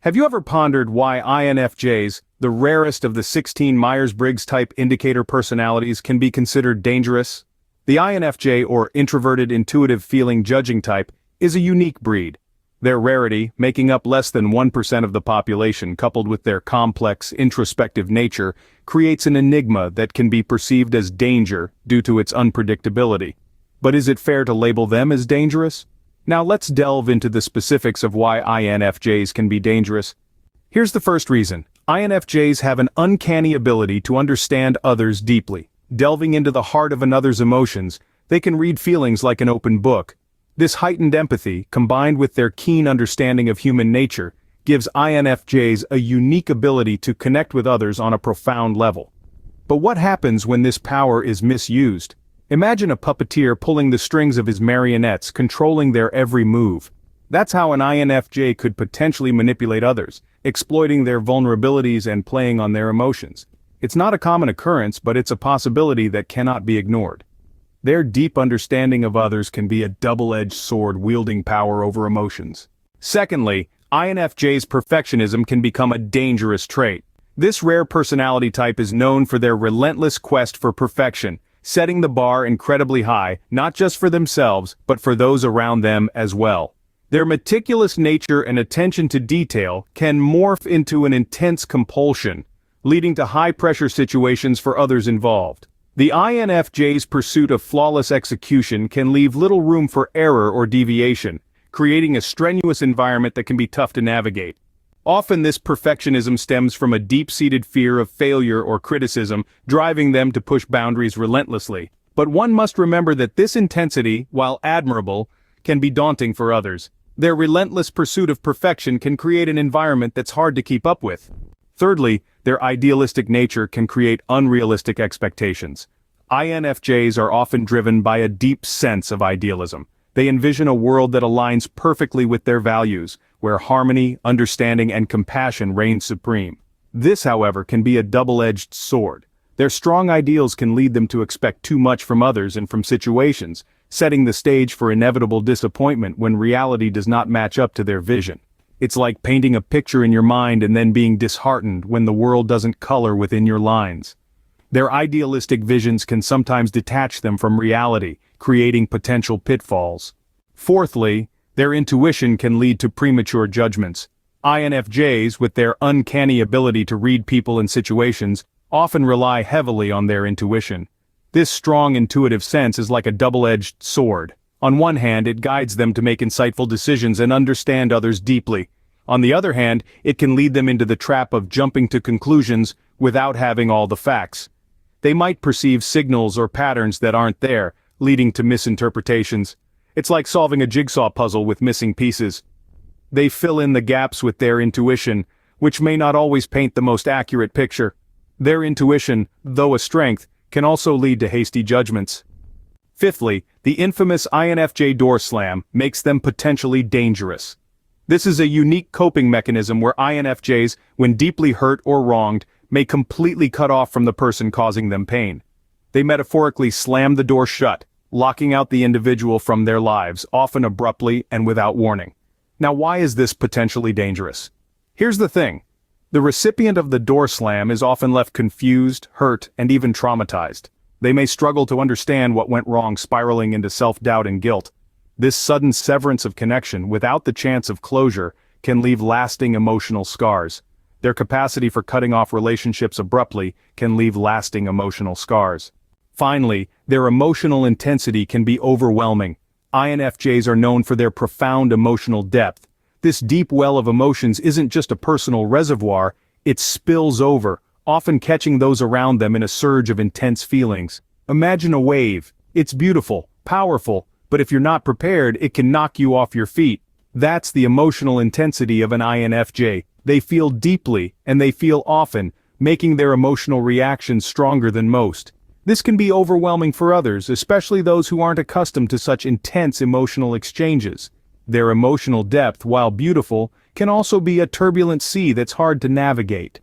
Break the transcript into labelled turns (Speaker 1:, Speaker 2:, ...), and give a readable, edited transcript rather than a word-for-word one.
Speaker 1: Have you ever pondered why INFJs, the rarest of the 16 Myers-Briggs type indicator personalities, can be considered dangerous? The INFJ, or introverted intuitive feeling judging type, is a unique breed. Their rarity, making up less than 1% of the population, coupled with their complex, introspective nature, creates an enigma that can be perceived as danger due to its unpredictability. But is it fair to label them as dangerous? Now let's delve into the specifics of why INFJs can be dangerous. Here's the first reason. INFJs have an uncanny ability to understand others deeply. Delving into the heart of another's emotions, they can read feelings like an open book. This heightened empathy, combined with their keen understanding of human nature, gives INFJs a unique ability to connect with others on a profound level. But what happens when this power is misused? Imagine a puppeteer pulling the strings of his marionettes, controlling their every move. That's how an INFJ could potentially manipulate others, exploiting their vulnerabilities and playing on their emotions. It's not a common occurrence, but it's a possibility that cannot be ignored. Their deep understanding of others can be a double-edged sword wielding power over emotions. Secondly, INFJ's perfectionism can become a dangerous trait. This rare personality type is known for their relentless quest for perfection, setting the bar incredibly high, not just for themselves, but for those around them as well. Their meticulous nature and attention to detail can morph into an intense compulsion, leading to high-pressure situations for others involved. The INFJ's pursuit of flawless execution can leave little room for error or deviation, creating a strenuous environment that can be tough to navigate. Often this perfectionism stems from a deep-seated fear of failure or criticism, driving them to push boundaries relentlessly. But one must remember that this intensity, while admirable, can be daunting for others. Their relentless pursuit of perfection can create an environment that's hard to keep up with. Thirdly, their idealistic nature can create unrealistic expectations. INFJs are often driven by a deep sense of idealism. They envision a world that aligns perfectly with their values, where harmony, understanding, and compassion reign supreme. This, however, can be a double-edged sword. Their strong ideals can lead them to expect too much from others and from situations, setting the stage for inevitable disappointment when reality does not match up to their vision. It's like painting a picture in your mind and then being disheartened when the world doesn't color within your lines. Their idealistic visions can sometimes detach them from reality, creating potential pitfalls. Fourthly, their intuition can lead to premature judgments. INFJs, with their uncanny ability to read people and situations, often rely heavily on their intuition. This strong intuitive sense is like a double-edged sword. On one hand, it guides them to make insightful decisions and understand others deeply. On the other hand, it can lead them into the trap of jumping to conclusions without having all the facts. They might perceive signals or patterns that aren't there, leading to misinterpretations. It's like solving a jigsaw puzzle with missing pieces. They fill in the gaps with their intuition, which may not always paint the most accurate picture. Their intuition, though a strength, can also lead to hasty judgments. Fifthly, the infamous INFJ door slam makes them potentially dangerous. This is a unique coping mechanism where INFJs, when deeply hurt or wronged, may completely cut off from the person causing them pain. They metaphorically slam the door shut, locking out the individual from their lives, often abruptly and without warning. Now, why is this potentially dangerous? Here's the thing. The recipient of the door slam is often left confused, hurt, and even traumatized. They may struggle to understand what went wrong, spiraling into self-doubt and guilt. This sudden severance of connection, without the chance of closure, can leave lasting emotional scars. Their capacity for cutting off relationships abruptly can leave lasting emotional scars. Finally, their emotional intensity can be overwhelming. INFJs are known for their profound emotional depth. This deep well of emotions isn't just a personal reservoir, it spills over, often catching those around them in a surge of intense feelings. Imagine a wave. It's beautiful, powerful, but if you're not prepared, it can knock you off your feet. That's the emotional intensity of an INFJ. They feel deeply, and they feel often, making their emotional reactions stronger than most. This can be overwhelming for others, especially those who aren't accustomed to such intense emotional exchanges. Their emotional depth, while beautiful, can also be a turbulent sea that's hard to navigate.